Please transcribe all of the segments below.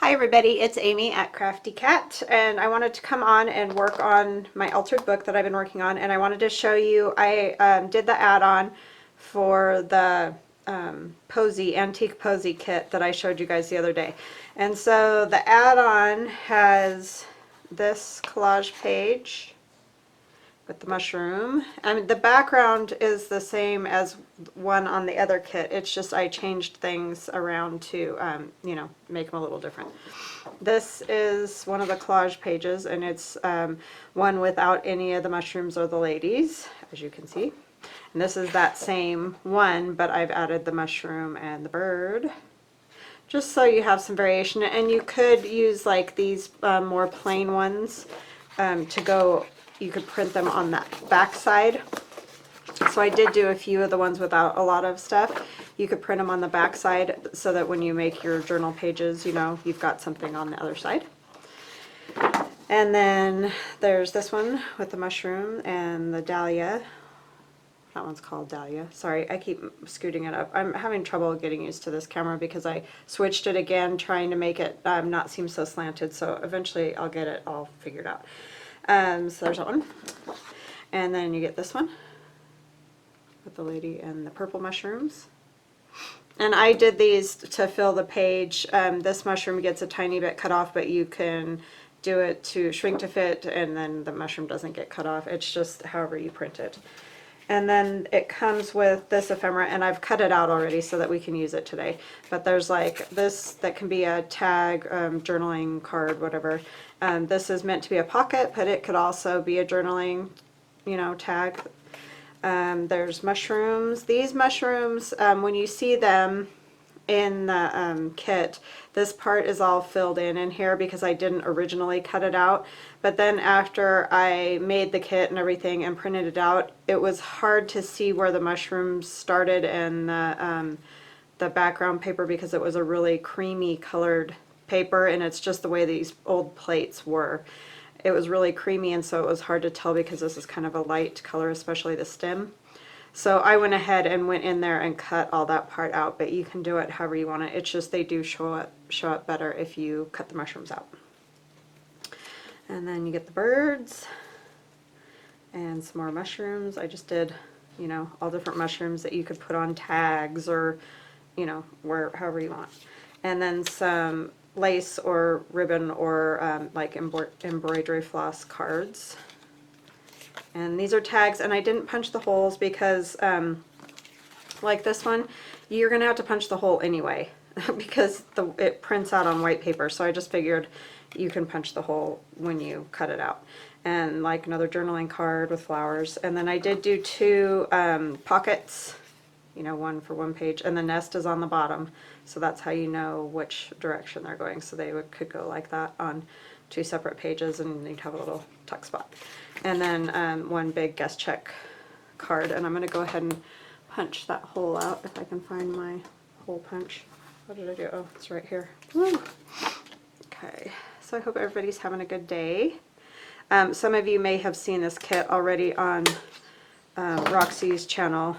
Hi everybody, it's Amy at Crafty Cat, and I wanted to come on and work on my altered book that I've been working on, and I wanted to show you, I did the add-on for the antique posy kit that I showed you guys the other day. And so the add-on has this collage page with the mushroom. I mean, the background is the same as one on the other kit. It's just I changed things around to, make them a little different. This is one of the collage pages, and it's one without any of the mushrooms or the ladies, as you can see. And this is that same one, but I've added the mushroom and the bird, just so you have some variation. And you could use like these more plain ones to go. You could print them on that back side. So I did do a few of the ones without a lot of stuff. You could print them on the back side so that when you make your journal pages, you know, you've got something on the other side. And then there's this one with the mushroom and the dahlia. That one's called Dahlia. Sorry, I keep scooting it up. I'm having trouble getting used to this camera because I switched it again, trying to make it not seem so slanted. So eventually I'll get it all figured out. So there's that one. And then you get this one with the lady and the purple mushrooms. And I did these to fill the page. This mushroom gets a tiny bit cut off, but you can do it to shrink to fit, and then the mushroom doesn't get cut off. It's just however you print it. And then it comes with this ephemera, and I've cut it out already so that we can use it today. But there's like this that can be a tag, journaling card, whatever. This is meant to be a pocket, but it could also be a journaling, tag. There's mushrooms. These mushrooms, when you see them in the kit, this part is all filled in here because I didn't originally cut it out. But then after I made the kit and everything and printed it out, it was hard to see where the mushrooms started and the background paper, because it was a really creamy colored paper, and it's just the way these old plates were. It was really creamy, and so it was hard to tell because this is kind of a light color, especially the stem. So I went ahead and went in there and cut all that part out, but you can do it however you want it. It's just they do show up better if you cut the mushrooms out. And then you get the birds and some more mushrooms. I just did, all different mushrooms that you could put on tags or, however you want. And then some lace or ribbon or like embroidery floss cards. And these are tags, and I didn't punch the holes because like this one, you're gonna have to punch the hole anyway because it prints out on white paper. So I just figured you can punch the hole when you cut it out. And like another journaling card with flowers. And then I did do two pockets, one for one page, and the nest is on the bottom, so that's how you know which direction they're going. So they could go like that on two separate pages, and you'd have a little tuck spot. And then one big guest check card, and I'm going to go ahead and punch that hole out if I can find my hole punch. What did I do? Oh, it's right here. Woo. Okay, so I hope everybody's having a good day. Some of you may have seen this kit already on Roxy's channel.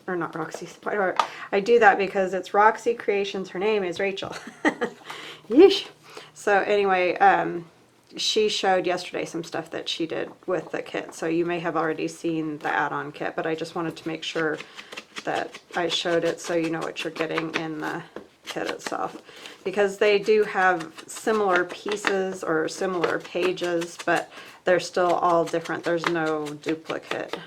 Or not Roxy's. I do that because it's Roxy Creations. Her name is Rachel. Yeesh. So anyway, she showed yesterday some stuff that she did with the kit. So you may have already seen the add-on kit, but I just wanted to make sure that I showed it so you know what you're getting in the kit itself. Because they do have similar pieces or similar pages, but they're still all different. There's no duplicate.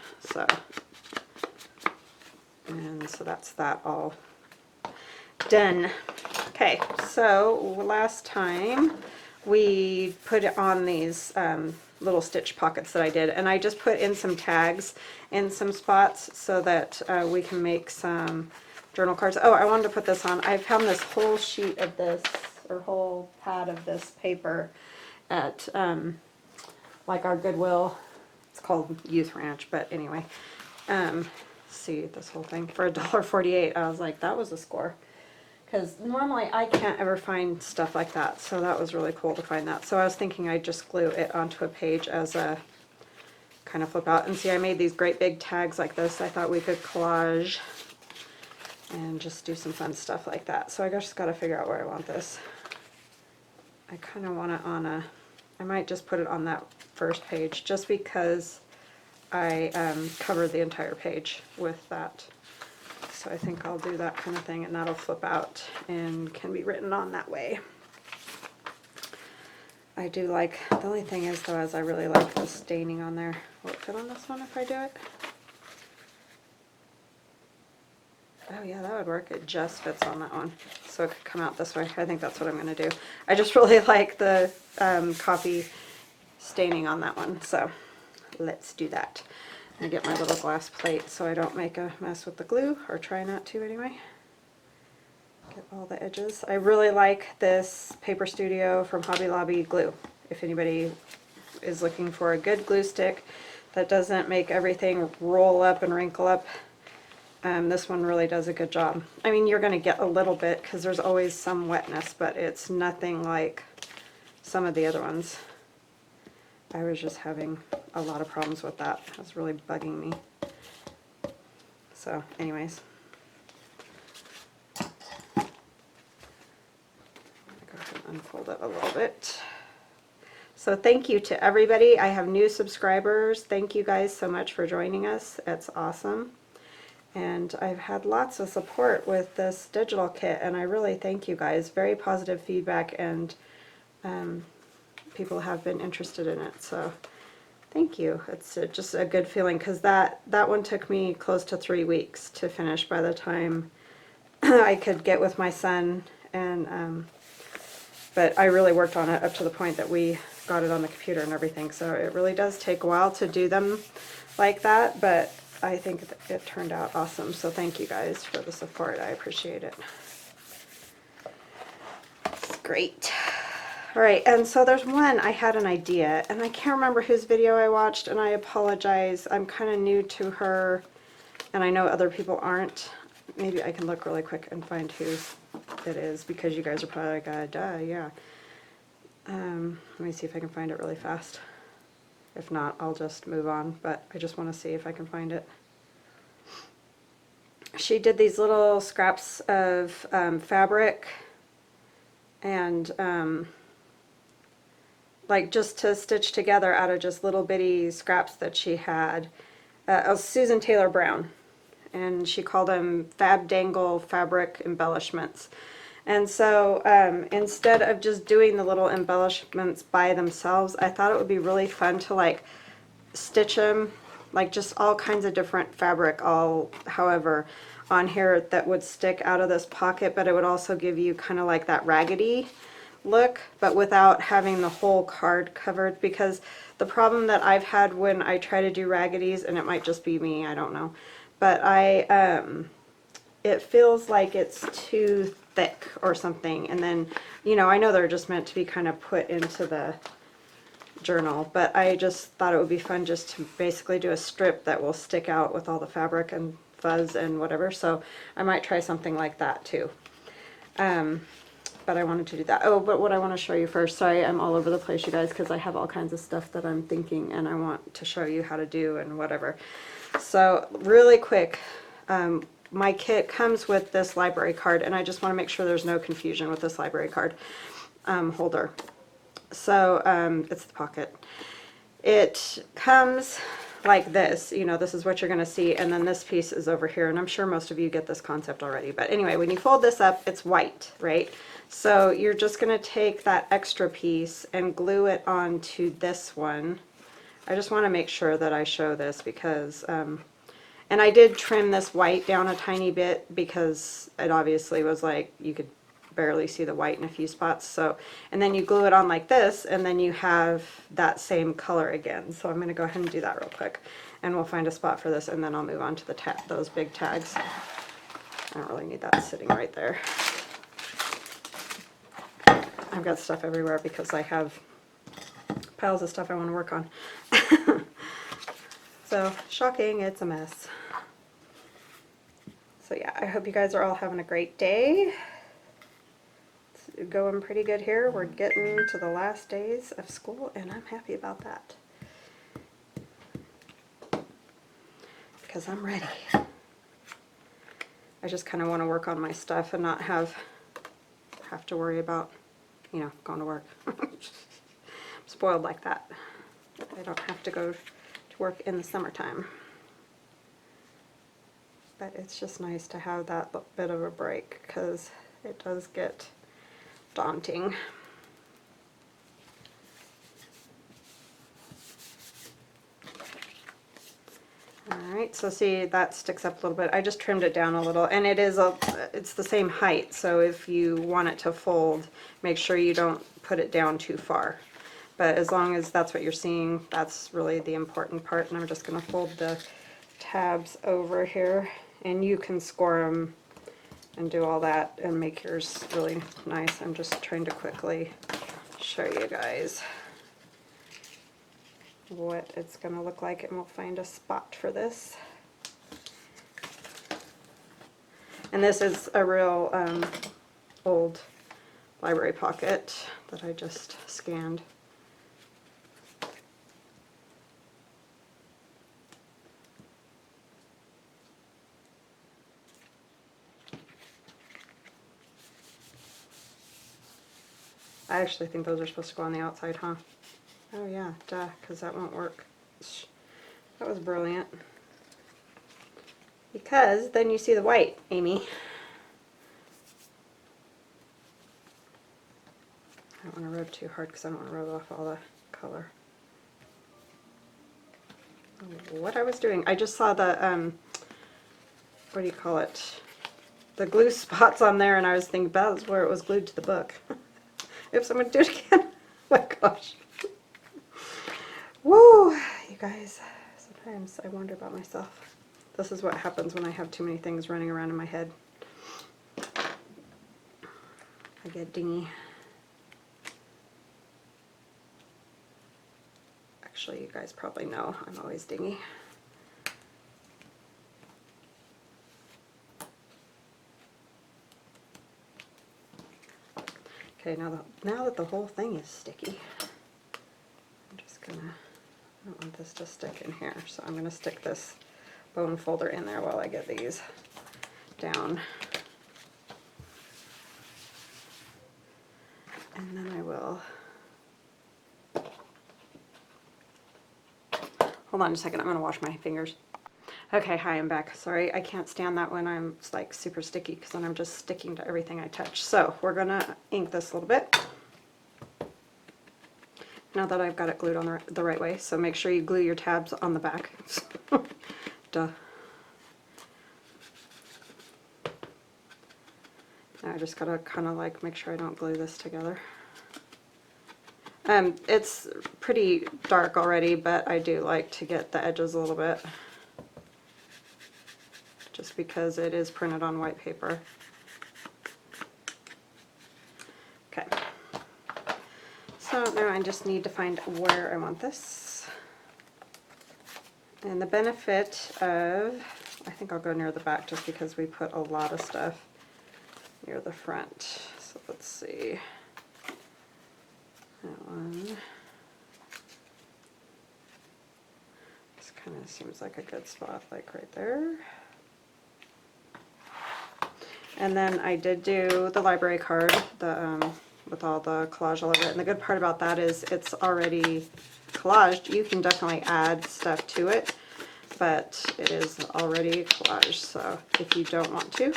And so that's that all done. Okay, so last time we put on these little stitch pockets that I did, and I just put in some tags in some spots so that we can make some journal cards. Oh, I wanted to put this on. I found this whole sheet of this, or whole pad of this paper at like our Goodwill. It's called Youth Ranch, but anyway. See this whole thing for $1.48. I was like, that was a score, because normally I can't ever find stuff like that, so that was really cool to find that. So I was thinking I'd just glue it onto a page as a kind of flip out. And see, I made these great big tags like this. I thought we could collage and just do some fun stuff like that. So I just got to figure out where I want this. I kind of want it on a, I might just put it on that first page just because I covered the entire page with that. So I think I'll do that kind of thing, and that'll flip out and can be written on that way. I do like, the only thing is though, is I really like the staining on there. Will it fit on this one if I do it? Oh yeah, that would work. It just fits on that one. So it could come out this way. I think that's what I'm going to do. I just really like the coffee staining on that one. So let's do that. I get my little glass plate so I don't make a mess with the glue, or try not to anyway. Get all the edges. I really like this Paper Studio from Hobby Lobby glue. If anybody is looking for a good glue stick that doesn't make everything roll up and wrinkle up, this one really does a good job. I mean, you're going to get a little bit because there's always some wetness, but it's nothing like some of the other ones. I was just having a lot of problems with that. It was really bugging me. So anyways, I'm going to go ahead and unfold it a little bit. So thank you to everybody. I have new subscribers. Thank you guys so much for joining us. It's awesome. And I've had lots of support with this digital kit, and I really thank you guys. Very positive feedback, and people have been interested in it, so thank you. It's just a good feeling, because that one took me close to 3 weeks to finish by the time I could get with my son, and but I really worked on it up to the point that we got it on the computer and everything, so it really does take a while to do them like that, but I think it turned out awesome. So thank you guys for the support. I appreciate it. It's great. All right, and so there's one, I had an idea, and I can't remember whose video I watched, and I apologize. I'm kind of new to her, and I know other people aren't. Maybe I can look really quick and find whose it is, because you guys are probably like, duh, yeah. Let me see if I can find it really fast. If not, I'll just move on, but I just want to see if I can find it. She did these little scraps of fabric, and like just to stitch together out of just little bitty scraps that she had. Susan Taylor Brown, and she called them Fabdangle fabric embellishments. And so instead of just doing the little embellishments by themselves, I thought it would be really fun to like stitch them, like just all kinds of different fabric, all however on here that would stick out of this pocket, but it would also give you kind of like that Raggedy look, but without having the whole card covered, because the problem that I've had when I try to do Raggedy's, and it might just be me, I don't know, but it feels like it's too thick or something, and then, you know, I know they're just meant to be kind of put into the journal, but I just thought it would be fun just to basically do a strip that will stick out with all the fabric and fuzz and whatever, so I might try something like that too. But I wanted to do that. Oh, but what I want to show you first, sorry, I'm all over the place, you guys, because I have all kinds of stuff that I'm thinking and I want to show you how to do and whatever. So really quick, my kit comes with this library card, and I just want to make sure there's no confusion with this library card holder. So it's the pocket. It comes like this, you know, this is what you're going to see, and then this piece is over here, and I'm sure most of you get this concept already, but anyway, when you fold this up, it's white, right? So you're just going to take that extra piece and glue it onto this one. I just want to make sure that I show this because, and I did trim this white down a tiny bit because it obviously was like, you could barely see the white in a few spots. So, and then you glue it on like this, and then you have that same color again. So I'm going to go ahead and do that real quick, and we'll find a spot for this, and then I'll move on to the those big tags. I don't really need that sitting right there. I've got stuff everywhere because I have piles of stuff I want to work on. So, shocking, it's a mess. So yeah, I hope you guys are all having a great day. It's going pretty good here. We're getting to the last days of school, and I'm happy about that. Because I'm ready. I just kind of want to work on my stuff and not have to worry about, you know, going to work. I'm spoiled like that. I don't have to go to work in the summertime. But it's just nice to have that bit of a break because it does get daunting. Alright, so see that sticks up a little bit. I just trimmed it down a little, and it's the same height, so if you want it to fold, make sure you don't put it down too far. But as long as that's what you're seeing, that's really the important part. And I'm just going to fold the tabs over here, and you can score them and do all that and make yours really nice. I'm just trying to quickly show you guys what it's going to look like, and we'll find a spot for this. And this is a real old library pocket that I just scanned. I actually think those are supposed to go on the outside, huh? Oh yeah, duh, because that won't work. That was brilliant. Because then you see the white, Amy. I don't want to rub too hard because I don't want to rub off all the color. What I was doing, I just saw the, what do you call it? The glue spots on there, and I was thinking that was where it was glued to the book. Oops, I'm going to do it again. Oh my gosh. Woo! You guys, sometimes I wonder about myself. This is what happens when I have too many things running around in my head. I get dingy. Actually, you guys probably know I'm always dingy. Okay, now that the whole thing is sticky, I'm just gonna, I don't want this to stick in here, so I'm gonna stick this bone folder in there while I get these down. And then I will, hold on a second, I'm gonna wash my fingers. Okay, hi, I'm back. Sorry, I can't stand that when I'm like super sticky because then I'm just sticking to everything I touch. So we're gonna ink this a little bit. Now that I've got it glued on the right way, so make sure you glue your tabs on the back. Duh. Now I just gotta kind of like make sure I don't glue this together. It's pretty dark already, but I do like to get the edges a little bit, just because it is printed on white paper. Okay. So now I just need to find where I want this. And the benefit of, I think I'll go near the back just because we put a lot of stuff near the front. So let's see. That one. This kind of seems like a good spot, like right there. And then I did do the library card, with all the collage all over it. And the good part about that is it's already collaged. You can definitely add stuff to it, but it is already collaged. So if you don't want to,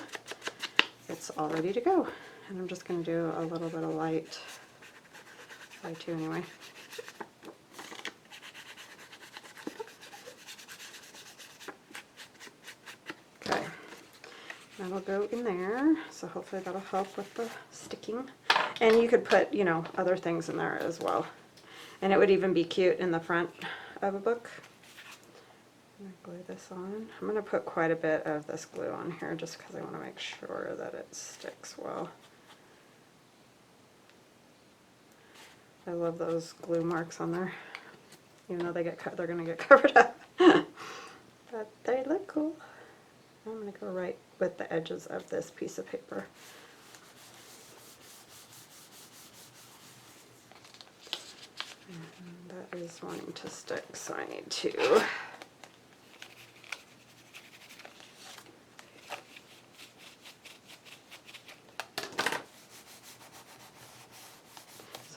it's all ready to go. And I'm just going to do a little bit of light too anyway. Okay. That'll go in there, so hopefully that'll help with the sticking. And you could put, you know, other things in there as well. And it would even be cute in the front of a book. I'm going to glue this on. I'm going to put quite a bit of this glue on here just because I want to make sure that it sticks well. I love those glue marks on there, even though they're going to get covered up. But they look cool. I'm going to go right with the edges of this piece of paper. And that is wanting to stick, so I need to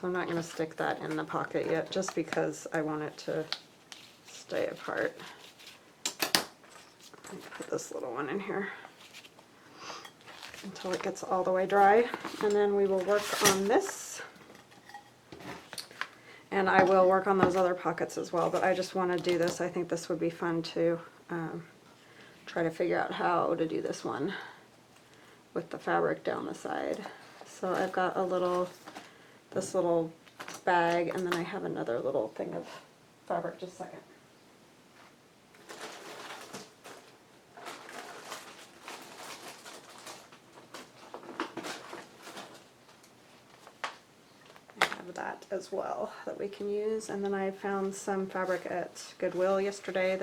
So I'm not going to stick that in the pocket yet, just because I want it to stay apart. Let me put this little one in here until it gets all the way dry, and then we will work on this. And I will work on those other pockets as well, but I just want to do this. I think this would be fun to try to figure out how to do this one with the fabric down the side. So I've got this little bag, and then I have another little thing of fabric. Just a second. I have that as well that we can use, and then I found some fabric at Goodwill yesterday.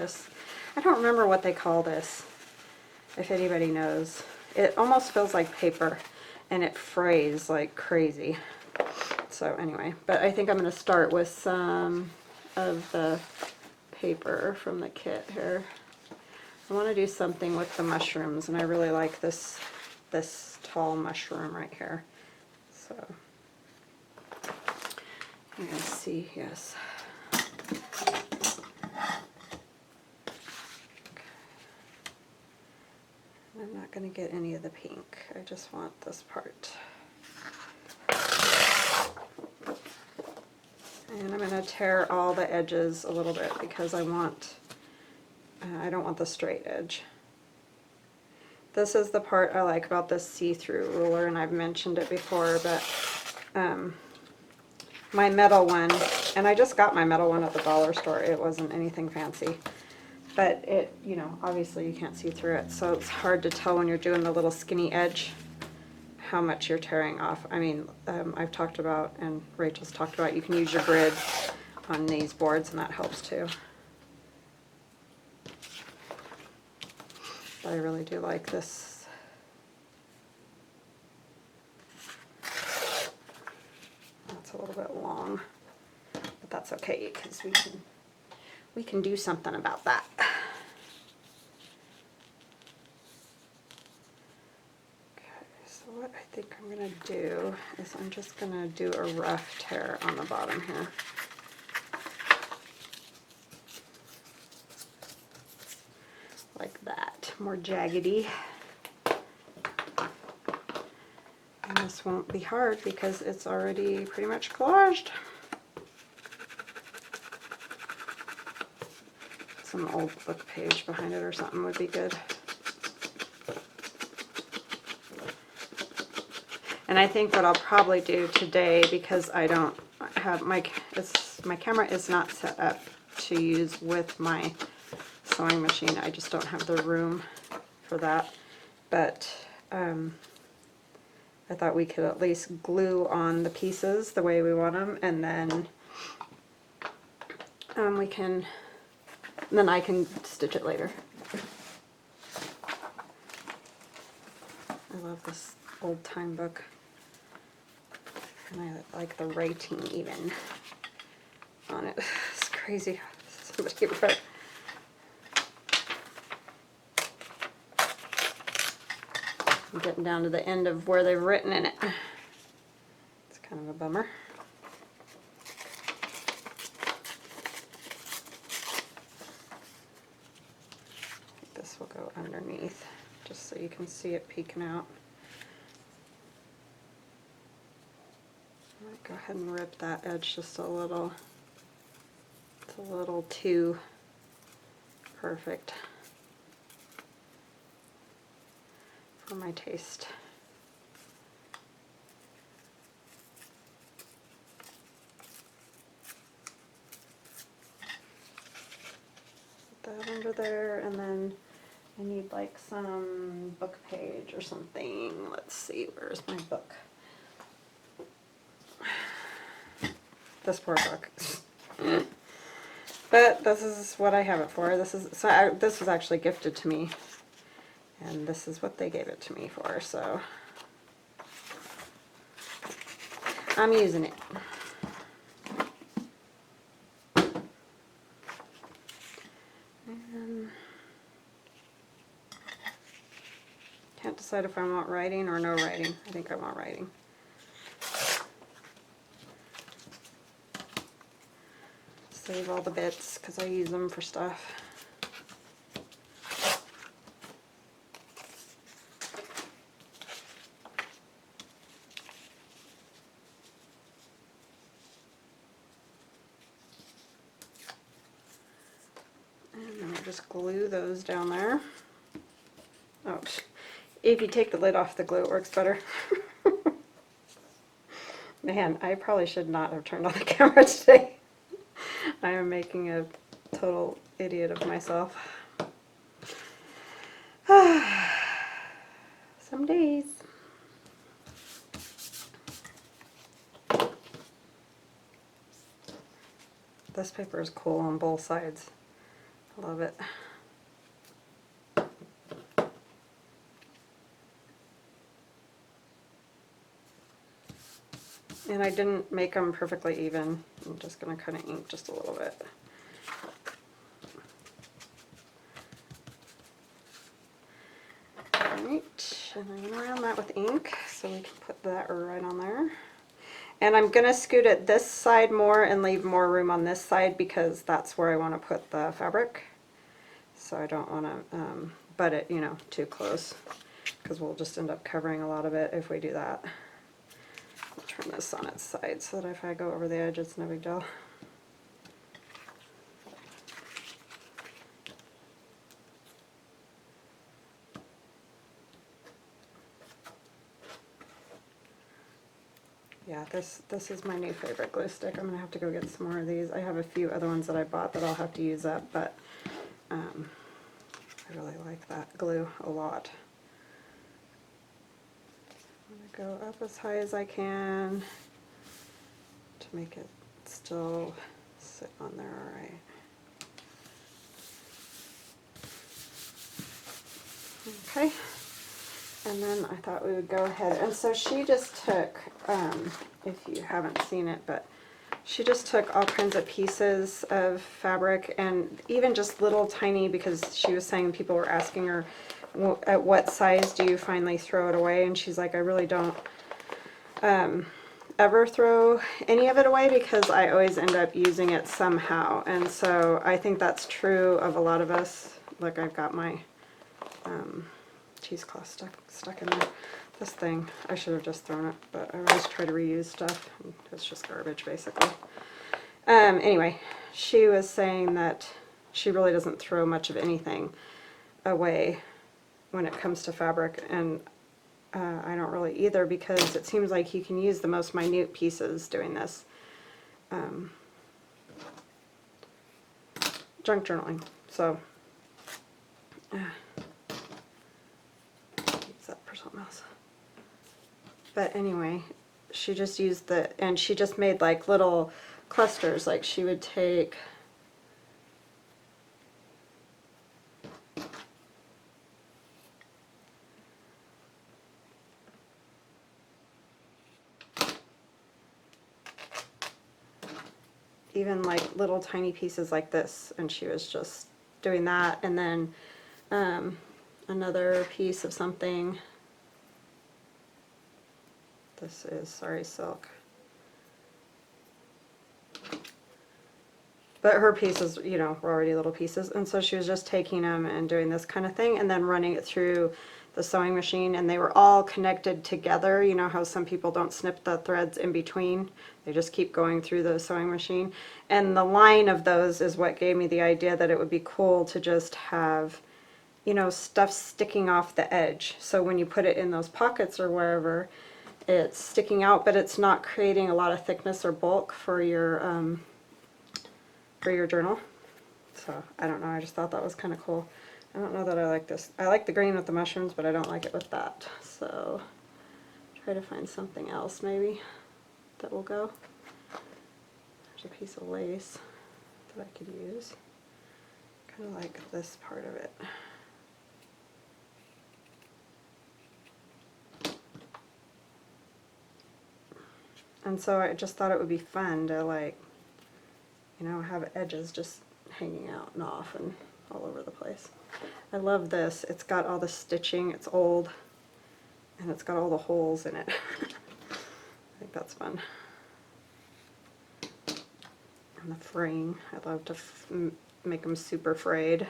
I don't remember what they call this, if anybody knows. It almost feels like paper, and it frays like crazy. So anyway, but I think I'm going to start with some of the paper from the kit here. I want to do something with the mushrooms, and I really like this tall mushroom right here. So you're going to see, yes. I'm not going to get any of the pink. I just want this part. And I'm going to tear all the edges a little bit because I don't want the straight edge. This is the part I like about this see-through ruler, and I've mentioned it before, but my metal one, and I just got my metal one at the dollar store. It wasn't anything fancy, but it, you know, obviously you can't see through it, so it's hard to tell when you're doing the little skinny edge how much you're tearing off. I mean, I've talked about, and Rachel's talked about, you can use your grid on these boards, and that helps too. But I really do like this. That's a little bit long, but that's okay because we can do something about that. What I think I'm going to do is I'm just going to do a rough tear on the bottom here. Like that, more jaggedy. And this won't be hard because it's already pretty much collaged. Some old book page behind it or something would be good. And I think what I'll probably do today, because I don't have my camera is not set up to use with my sewing machine. I just don't have the room for that. But I thought we could at least glue on the pieces the way we want them, and then I can stitch it later. I love this old time book. And I like the writing even on it. It's crazy. Somebody wrote. I'm getting down to the end of where they've written in it. It's kind of a bummer. I think this will go underneath, just so you can see it peeking out. I might go ahead and rip that edge just a little. It's a little too perfect for my taste. Put that under there, and then I need like some book page or something. Let's see, where's my book? This poor book. But this is what I have it for. This was actually gifted to me, and this is what they gave it to me for, so I'm using it. And can't decide if I want writing or no writing. I think I want writing. save all the bits because I use them for stuff. And then I'll just glue those down there. Oh, if you take the lid off the glue, it works better. Man, I probably should not have turned on the camera today. I am making a total idiot of myself. Some days. This paper is cool on both sides. I love it. And I didn't make them perfectly even. I'm just going to kind of ink just a little bit. Alright, and I went around that with ink so we can put that right on there. And I'm going to scoot it this side more and leave more room on this side because that's where I want to put the fabric. So I don't want to butt it, you know, too close because we'll just end up covering a lot of it if we do that. I'll turn this on its side so that if I go over the edge, it's no big deal. Yeah, this is my new favorite glue stick. I'm going to have to go get some more of these. I have a few other ones that I bought that I'll have to use up, but I really like that glue a lot. I'm going to go up as high as I can to make it still sit on there all right. Okay. And then I thought we would go ahead, and so she just took, if you haven't seen it, but she just took all kinds of pieces of fabric, and even just little tiny, because she was saying people were asking her, at what size do you finally throw it away? And she's like, I really don't ever throw any of it away because I always end up using it somehow. And so I think that's true of a lot of us. Look, I've got my cheesecloth stuck in there. This thing, I should have just thrown it, but I always try to reuse stuff. It's just garbage, basically. Anyway, she was saying that she really doesn't throw much of anything away when it comes to fabric, and I don't really either because it seems like you can use the most minute pieces doing this. Junk journaling, so use that for something else. But anyway, she just used and she just made like little clusters. Like she would take even like little tiny pieces like this, and she was just doing that, and then another piece of something. This is Sorry Silk. But her pieces, you know, were already little pieces, and so she was just taking them and doing this kind of thing and then running it through the sewing machine, and they were all connected together. You know how some people don't snip the threads in between, they just keep going through the sewing machine, and the line of those is what gave me the idea that it would be cool to just have, you know, stuff sticking off the edge, so when you put it in those pockets or wherever, it's sticking out, but it's not creating a lot of thickness or bulk for your journal. So I don't know, I just thought that was kind of cool. I don't know that I like this. I like the green with the mushrooms, but I don't like it with that. So try to find something else maybe that will go. There's a piece of lace that I could use. Kind of like this part of it. And so I just thought it would be fun to, like, you know, have edges just hanging out and off and all over the place. I love this. It's got all the stitching. It's old, and it's got all the holes in it. I think that's fun. And the fraying, I love to make them super frayed.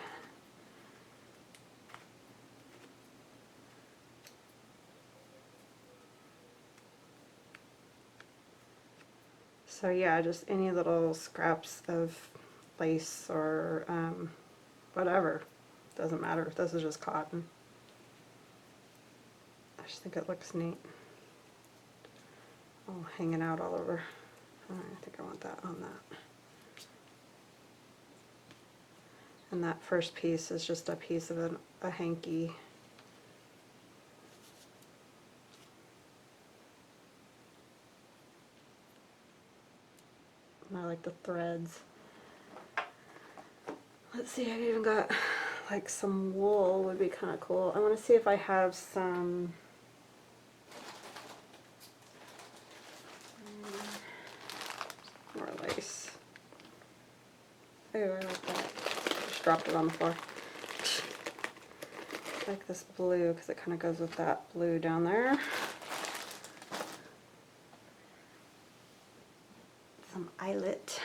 So yeah, just any little scraps of lace or whatever, doesn't matter. This is just cotton. I just think it looks neat. All hanging out all over. I think I want that on that. And that first piece is just a piece of a hanky. And I like the threads. Let's see, I've even got like some wool would be kind of cool. I want to see if I have some more lace. Oh, I like that. Just dropped it on the floor. I like this blue because it kind of goes with that blue down there. Some eyelet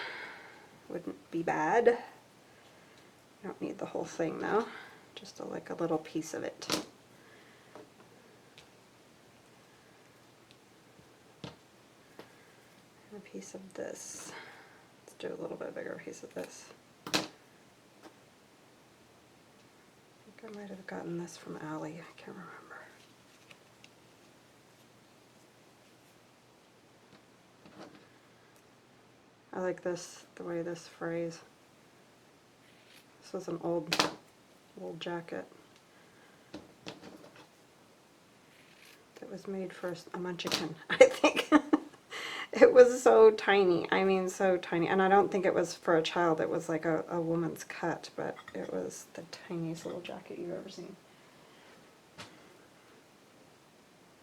wouldn't be bad. I don't need the whole thing though, just like a little piece of it. And a piece of this. Let's do a little bit bigger piece of this. I think I might have gotten this from Allie, I can't remember. I like this, the way this frays. This was an old jacket that was made for a munchkin, I think. It was so tiny, I mean so tiny, and I don't think it was for a child, it was like a woman's cut, but it was the tiniest little jacket you've ever seen.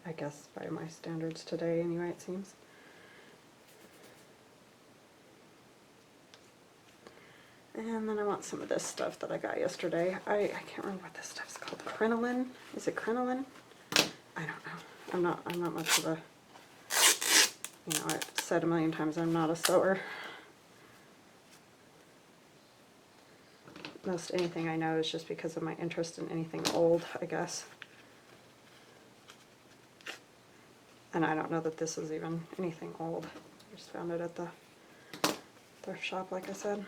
I guess by my standards today anyway, it seems. And then I want some of this stuff that I got yesterday. I can't remember what this stuff's called. Crinoline? Is it crinoline? I don't know. I'm not much of a, you know, I've said a million times I'm not a sewer. Most anything I know is just because of my interest in anything old, I guess. And I don't know that this is even anything old. I just found it at the thrift shop, like I said.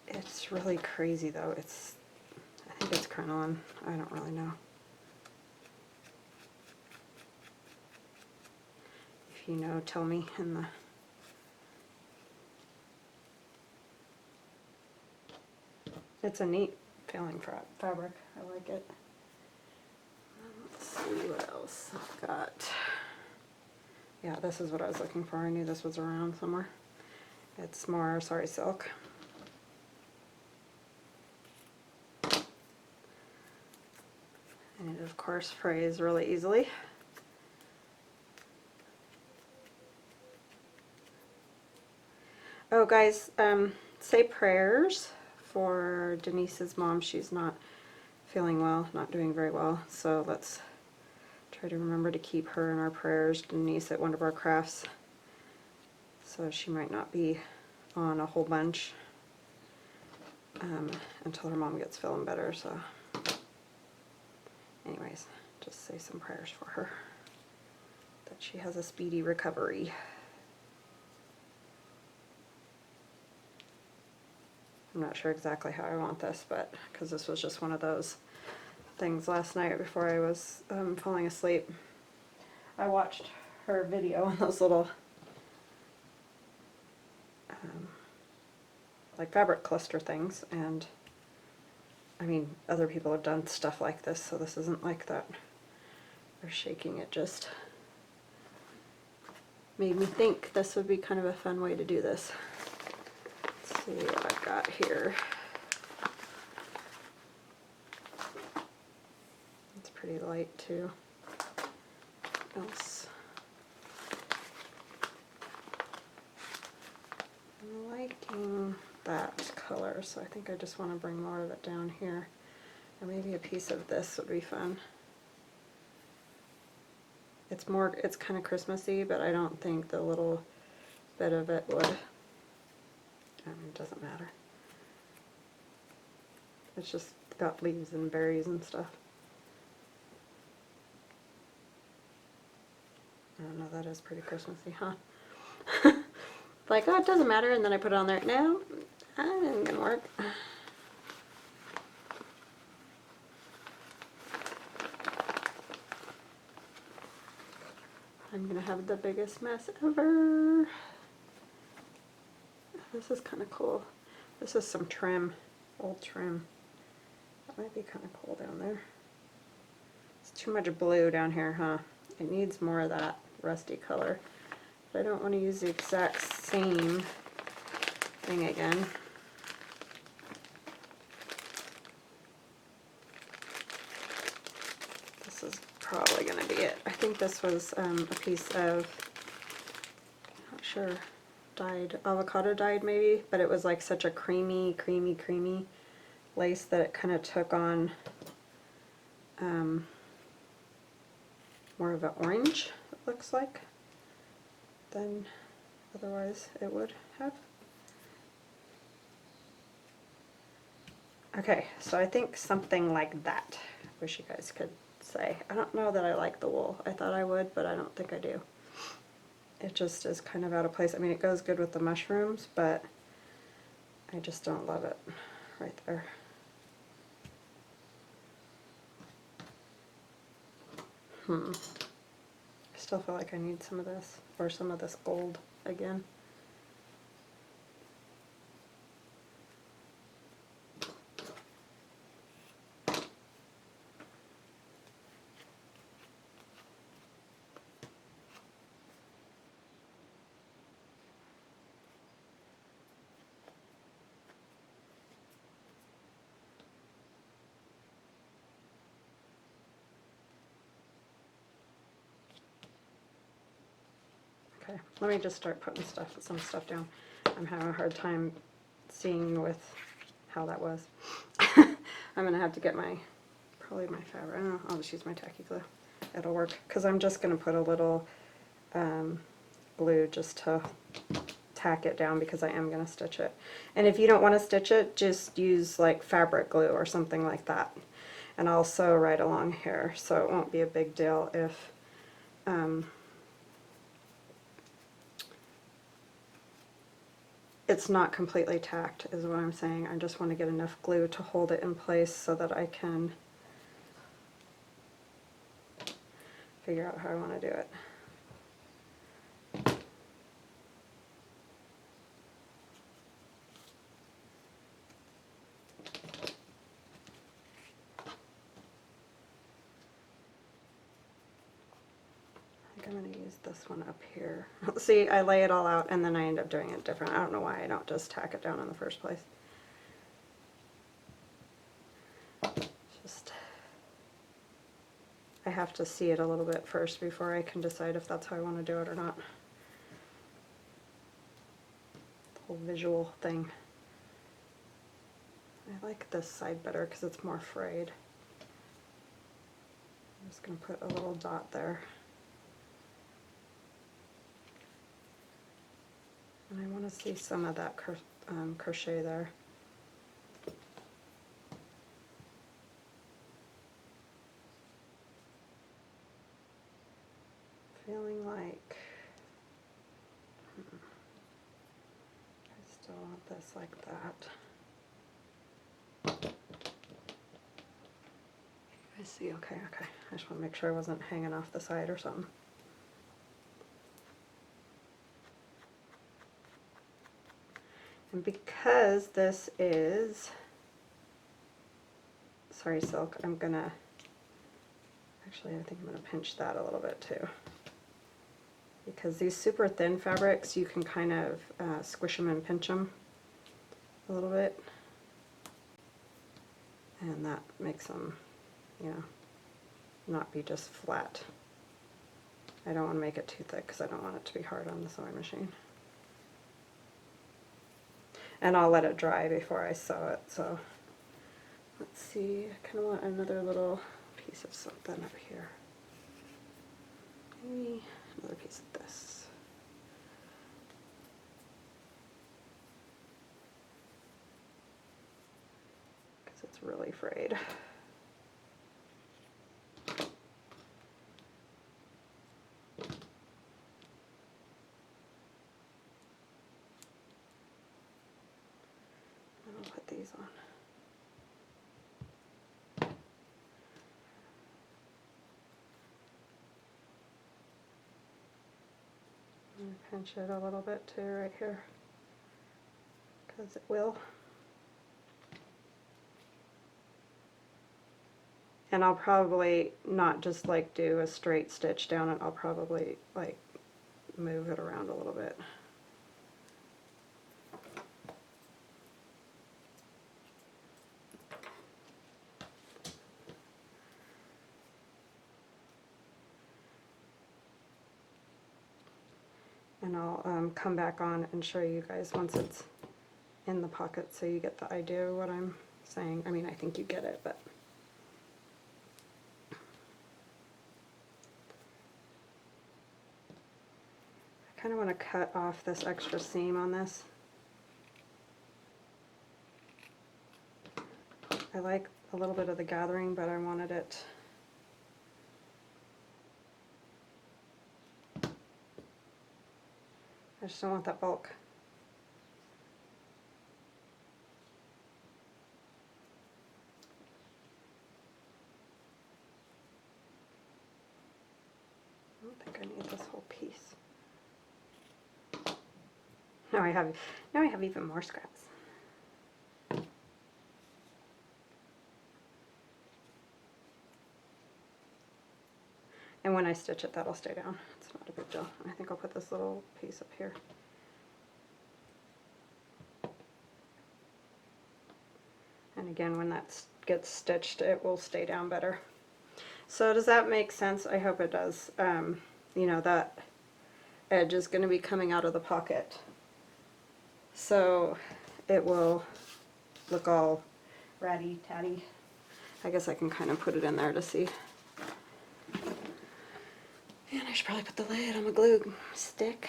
It's really crazy though. I think it's crinoline. I don't really know. If you know, tell me in the... It's a neat feeling fabric. I like it. Let's see what else I've got. Yeah, this is what I was looking for. I knew this was around somewhere. It's more Sari silk. And it, of course, frays really easily. Oh, guys, say prayers for Denise's mom. She's not feeling well, not doing very well. So let's try to remember to keep her in our prayers. Denise at one of our crafts. So she might not be on a whole bunch until her mom gets feeling better. So anyways, just say some prayers for her, that she has a speedy recovery. I'm not sure exactly how I want this, but because this was just one of those things last night before I was falling asleep. I watched her video on those little like fabric cluster things, and I mean, other people have done stuff like this, so this isn't like that. They're shaking it, just made me think this would be kind of a fun way to do this. Let's see what I've got here. It's pretty light too. What else? I'm liking that color, so I think I just want to bring more of it down here. Or maybe a piece of this would be fun. It's kind of Christmassy, but I don't think the little bit of it would. I mean, it doesn't matter. It's just got leaves and berries and stuff. I don't know, that is pretty Christmassy, huh? Like, oh, it doesn't matter, and then I put it on there. No, that isn't gonna work. I'm gonna have the biggest mess ever. This is kind of cool. This is some trim, old trim. That might be kind of cool down there. It's too much blue down here, huh? It needs more of that rusty color. But I don't want to use the exact same thing again. This is probably going to be it. I think this was a piece of, not sure, dyed, avocado dyed maybe, but it was like such a creamy lace that it kind of took on more of an orange, it looks like, than otherwise it would have. Okay, so I think something like that. Wish you guys could say. I don't know that I like the wool. I thought I would, but I don't think I do. It just is kind of out of place. I mean, it goes good with the mushrooms, but I just don't love it right there. I still feel like I need some of this, or some of this gold again. Okay, let me just start putting some stuff down. I'm having a hard time seeing with how that was. I'm gonna have to get probably my fabric. Oh, I'll just use my tacky glue. It'll work, because I'm just gonna put a little glue just to tack it down, because I am gonna stitch it. And if you don't want to stitch it, just use like fabric glue or something like that. And I'll sew right along here, so it won't be a big deal if it's not completely tacked, is what I'm saying. I just want to get enough glue to hold it in place so that I can figure out how I want to do it. I'm going to use this one up here. See, I lay it all out and then I end up doing it different. I don't know why I don't just tack it down in the first place. Just, I have to see it a little bit first before I can decide if that's how I want to do it or not. The whole visual thing. I like this side better because it's more frayed. I'm just going to put a little dot there. And I want to see some of that crochet there. Feeling like I still want this like that. I see, okay. I just want to make sure I wasn't hanging off the side or something. And because this is, sorry, silk, I'm gonna, actually I think I'm gonna pinch that a little bit too. Because these super thin fabrics, you can kind of squish them and pinch them a little bit. And that makes them, you know, not be just flat. I don't want to make it too thick because I don't want it to be hard on the sewing machine. And I'll let it dry before I sew it. So let's see, I kind of want another little piece of something up here. maybe another piece of this. Because it's really frayed. I'll put these on. And pinch it a little bit too right here, because it will. And I'll probably not just like do a straight stitch down it, I'll probably like move it around a little bit. And I'll come back on and show you guys once it's in the pocket so you get the idea of what I'm saying. I mean, I think you get it, but I kind of want to cut off this extra seam on this. I like a little bit of the gathering, but I wanted it I just don't want that bulk. I don't think I need this whole piece. Now I have even more scraps. And when I stitch it, that'll stay down. It's not a big deal. I think I'll put this little piece up here. And again, when that gets stitched, it will stay down better. So does that make sense? I hope it does. You know, that edge is going to be coming out of the pocket. So it will look all ratty-tatty. I guess I can kind of put it in there to see. And I should probably put the lid on my glue stick.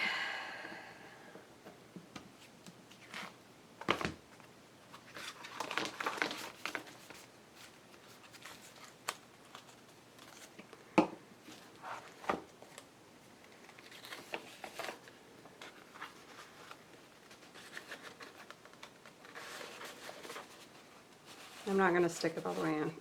I'm not going to stick it all the way in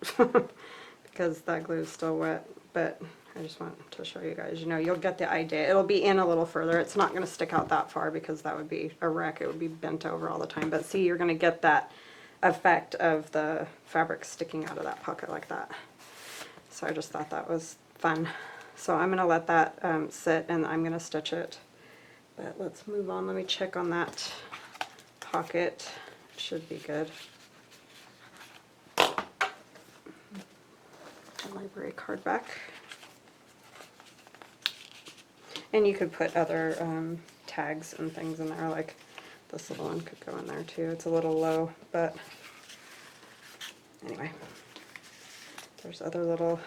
because that glue is still wet, but I just want to show you guys, you know, you'll get the idea. It'll be in a little further. It's not going to stick out that far because that would be a wreck. It would be bent over all the time. But see, you're going to get that effect of the fabric sticking out of that pocket like that. So I just thought that was fun. So I'm going to let that sit and I'm going to stitch it. But let's move on. Let me check on that pocket. It should be good. Library card back. And you could put other tags and things in there, like this little one could go in there too. It's a little low, but anyway, there's other little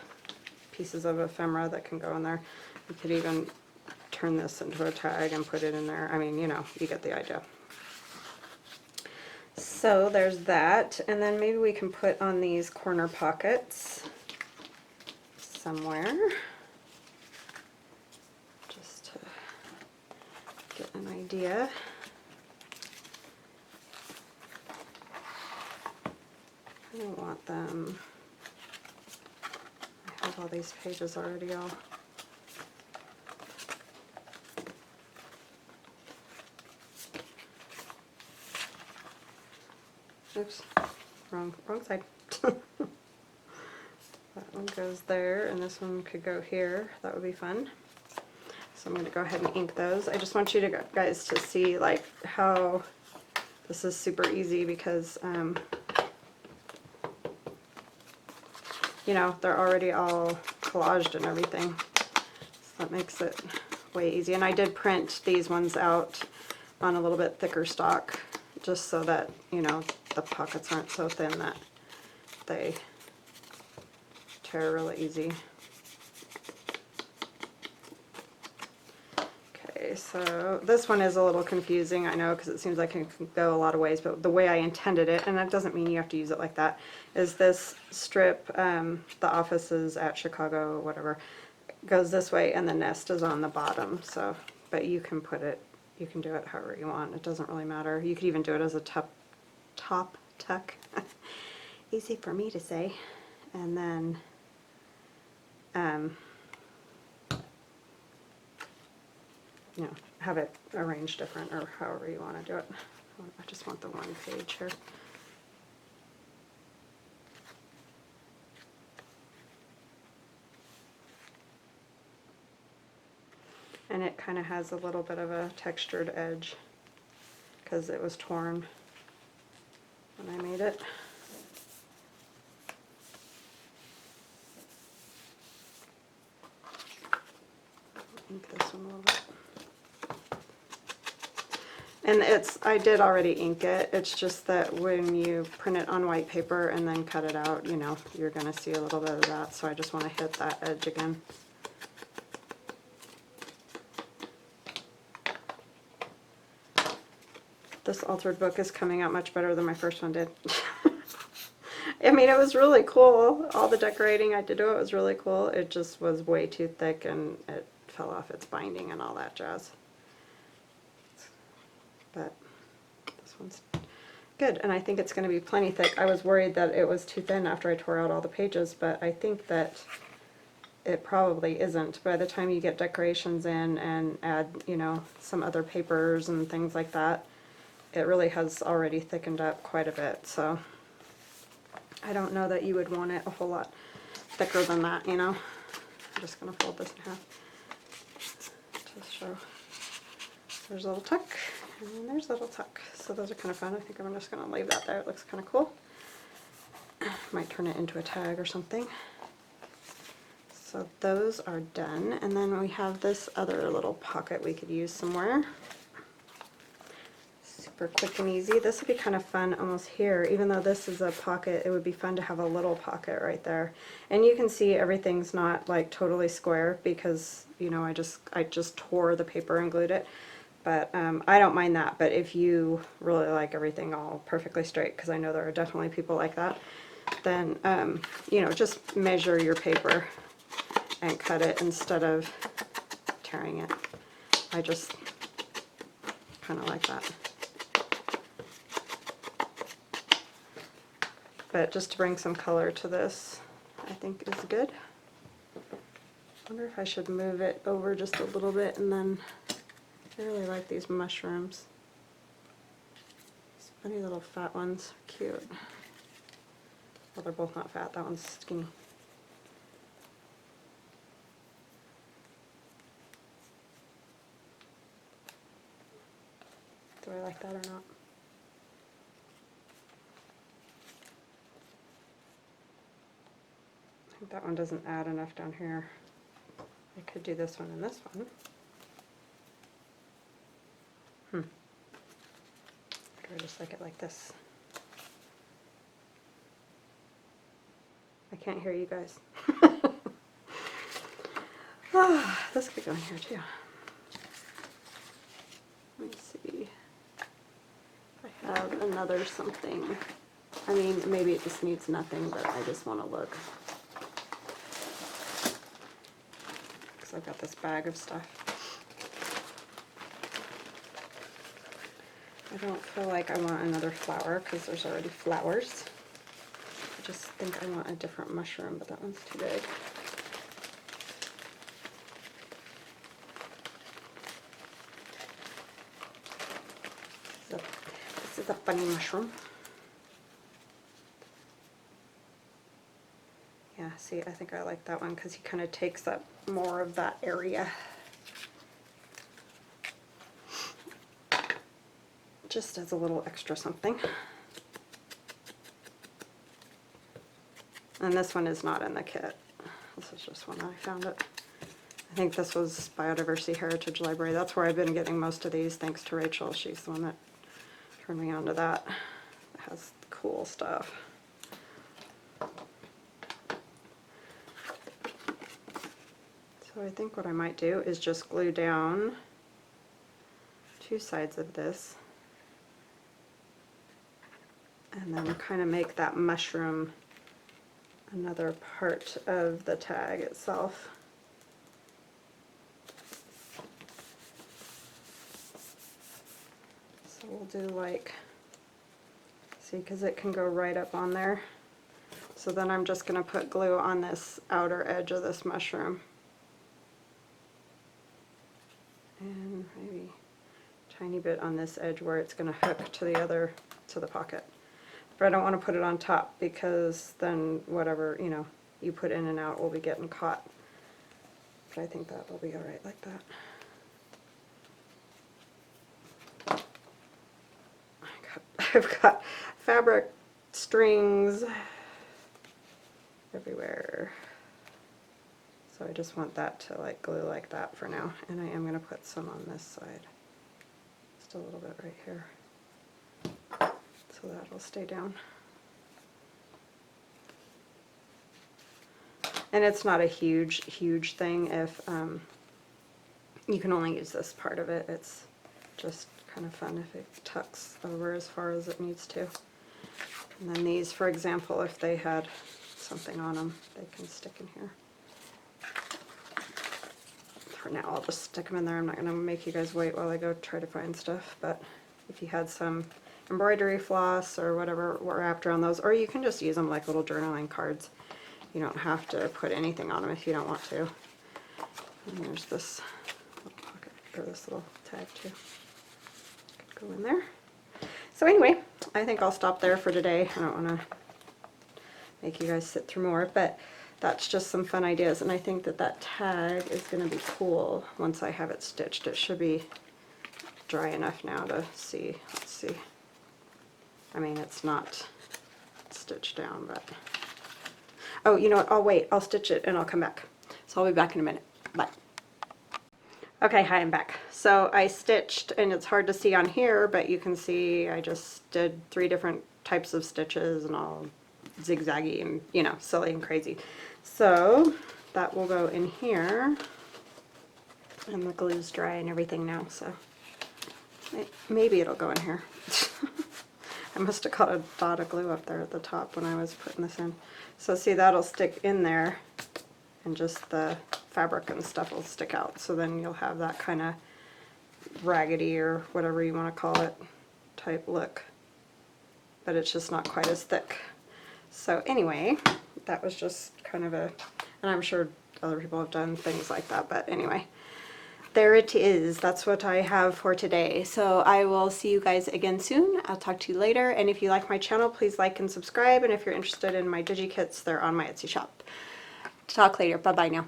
pieces of ephemera that can go in there. You could even turn this into a tag and put it in there. I mean, you know, you get the idea. So there's that, and then maybe we can put on these corner pockets somewhere, just to get an idea. I don't want them, I have all these pages already all. Oops, wrong side. That one goes there, and this one could go here. That would be fun. So I'm going to go ahead and ink those. I just want you to guys to see like how this is super easy because you know, they're already all collaged and everything. So that makes it way easy. And I did print these ones out on a little bit thicker stock just so that, you know, the pockets aren't so thin that they tear really easy. Okay, so this one is a little confusing, I know, because it seems like it can go a lot of ways, but the way I intended it, and that doesn't mean you have to use it like that, is this strip, the offices at Chicago, whatever, goes this way, and the nest is on the bottom, so, but you can put it, you can do it however you want, it doesn't really matter. You could even do it as a top tuck, easy for me to say, and then, you know, have it arranged different or however you want to do it. I just want the one page here. And it kind of has a little bit of a textured edge because it was torn when I made it. Ink this one a little bit. And I did already ink it, it's just that when you print it on white paper and then cut it out, you know, you're going to see a little bit of that, so I just want to hit that edge again. This altered book is coming out much better than my first one did. I mean, it was really cool. All the decorating I did to it was really cool. It just was way too thick and it fell off its binding and all that jazz. But this one's good, and I think it's going to be plenty thick. I was worried that it was too thin after I tore out all the pages, but I think that it probably isn't. By the time you get decorations in and add, you know, some other papers and things like that, it really has already thickened up quite a bit, so I don't know that you would want it a whole lot thicker than that, you know. I'm just going to fold this in half to show. There's a little tuck, and then there's a little tuck. So those are kind of fun. I think I'm just going to leave that there. It looks kind of cool. Might turn it into a tag or something. So those are done, and then we have this other little pocket we could use somewhere. Super quick and easy. This would be kind of fun almost here. Even though this is a pocket, it would be fun to have a little pocket right there. And you can see everything's not like totally square because, you know, I just tore the paper and glued it. But I don't mind that. But if you really like everything all perfectly straight, because I know there are definitely people like that, then you know, just measure your paper and cut it instead of tearing it. I just kind of like that. But just to bring some color to this, I think is good. I wonder if I should move it over just a little bit, and then I really like these mushrooms. These funny little fat ones, cute. Well, they're both not fat, that one's skinny. Do I like that or not? I think that one doesn't add enough down here. I could do this one and this one. Or I just like it like this. I can't hear you guys. Ah, this could go in here too. Let me see. I have another something. I mean, maybe it just needs nothing, but I just want to look. Because I've got this bag of stuff. I don't feel like I want another flower because there's already flowers. I just think I want a different mushroom, but that one's too big. This is a funny mushroom. Yeah, see, I think I like that one because he kind of takes up more of that area. Just as a little extra something. And this one is not in the kit. This is just when I found it. I think this was Biodiversity Heritage Library. That's where I've been getting most of these, thanks to Rachel. She's the one that turned me on to that. It has cool stuff. So I think what I might do is just glue down two sides of this, and then kind of make that mushroom another part of the tag itself. So we'll do like, see, because it can go right up on there. So then I'm just going to put glue on this outer edge of this mushroom. And maybe a tiny bit on this edge where it's going to hook to the pocket. But I don't want to put it on top because then whatever, you know, you put in and out will be getting caught. But I think that will be alright like that. I've got fabric strings everywhere. So I just want that to like glue like that for now. And I am going to put some on this side. Just a little bit right here. So that'll stay down. And it's not a huge thing if you can only use this part of it. It's just kind of fun if it tucks over as far as it needs to. And then these, for example, if they had something on them, they can stick in here. For now, I'll just stick them in there. I'm not going to make you guys wait while I go try to find stuff, but if you had some embroidery floss or whatever we're after on those, or you can just use them like little journaling cards. You don't have to put anything on them if you don't want to. And there's this little pocket, or this little tag too. Could go in there. So anyway, I think I'll stop there for today. I don't want to make you guys sit through more, but that's just some fun ideas, and I think that that tag is going to be cool once I have it stitched. It should be dry enough now to see. Let's see. I mean, it's not stitched down, but... Oh, you know what? I'll wait. I'll stitch it and I'll come back. So I'll be back in a minute. Bye. Okay, hi, I'm back. So I stitched, and it's hard to see on here, but you can see I just did 3 different types of stitches and all zigzaggy and, you know, silly and crazy. So that will go in here, and the glue's dry and everything now, so maybe it'll go in here. I must have got a dot of glue up there at the top when I was putting this in. So see, that'll stick in there, and just the fabric and stuff will stick out. So then you'll have that kind of raggedy, or whatever you want to call it, type look. But it's just not quite as thick. So anyway, that was just kind of a, and I'm sure other people have done things like that, but anyway. There it is. That's what I have for today. So I will see you guys again soon. I'll talk to you later. And if you like my channel, please like and subscribe. And if you're interested in my digi kits, they're on my Etsy shop. Talk later. Bye-bye now.